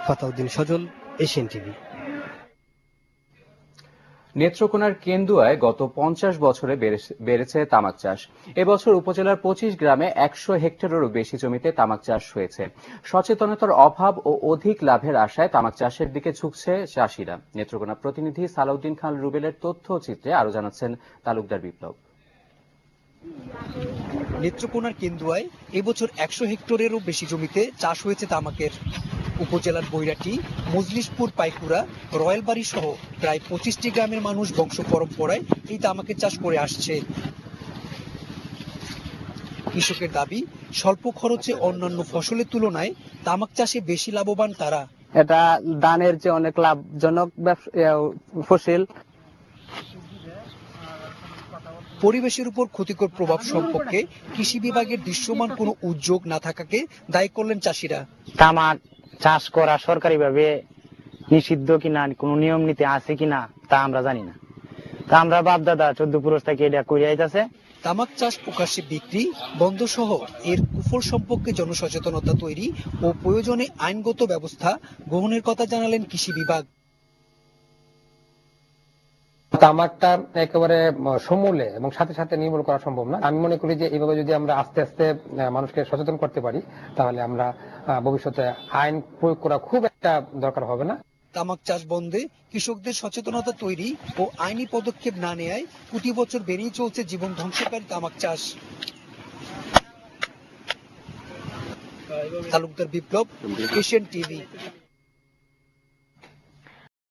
ফাতাউদ্দিন সজল, Asian TV. নেত্রকোনার কেন্দুয়ায় গত 50 বছরে বেড়েছে তামাক চাষ। এবছর উপজেলার 25 গ্রামে 100 হেক্টরেরও বেশি জমিতে তামাক চাষ হয়েছে। সচেতনতার অভাব ও অধিক লাভের আশায় তামাক চাষের দিকে ঝুঁকছে চাষিরা। নেত্রকোনা প্রতিনিধি সালাউদ্দিন খান রুবেলের তথ্যচিত্রে আরো জানাচ্ছেন তালুকদার বিপ্লব। নেত্রকোনার কেন্দুয়ায় এবছর 100 হেক্টরেরও বেশি জমিতে চাষ হয়েছে তামাকের। উপজেলার বৈরাটি, মজলিশপুর, পাইকুড়া, রয়েলবাড়ি সহ প্রায় 25টি গ্রামের মানুষ বংশ পরম্পরায় এই তামাকের চাষ করে আসছে। কৃষকের দাবি, স্বল্প খরচে অন্যান্য ফসলের তুলনায় তামাক চাষে বেশি লাভবান তারা। এটা ধানের চেয়ে অনেক লাভজনক ফসল। পরিবেশের উপর ক্ষতিকর প্রভাব সম্পর্কে কৃষি বিভাগের দৃশ্যমান কোনো উদ্যোগ না থাকাকে দায়ী করলেন চাষিরা। তামাক চাষ করা সরকারিভাবে নিষিদ্ধ কিনা, কোনো নিয়ম নীতি আছে কিনা তা আমরা জানি না। তা আমরা বাপ দাদা 14 পুরুষ থেকে এটা করে আইতাছে। তামাক চাষ প্রকাশ্যে বিক্রি বন্ধ সহ এর কুফল সম্পর্কে জনসচেতনতা তৈরি ও প্রয়োজনে আইনগত ব্যবস্থা গ্রহণের কথা জানালেন কৃষি বিভাগ। তামাকটা একেবারে সমূলে এবং সাথে সাথে নির্মূল করা সম্ভব না। আমি মনে করি যে এইভাবে যদি আমরা আস্তে আস্তে মানুষকে সচেতন করতে পারি, তাহলে আমরা ভবিষ্যতে আইন প্রয়োগ করা খুব একটা দরকার হবে না। তামাক চাষ বন্ধে কৃষকদের সচেতনতা তৈরি ও আইনি পদক্ষেপ না নেয় প্রতি বছর বেড়েই চলছে জীবন ধ্বংসকারী তামাক চাষ। তালুকদার বিপ্লব, এশিয়ান টিভি।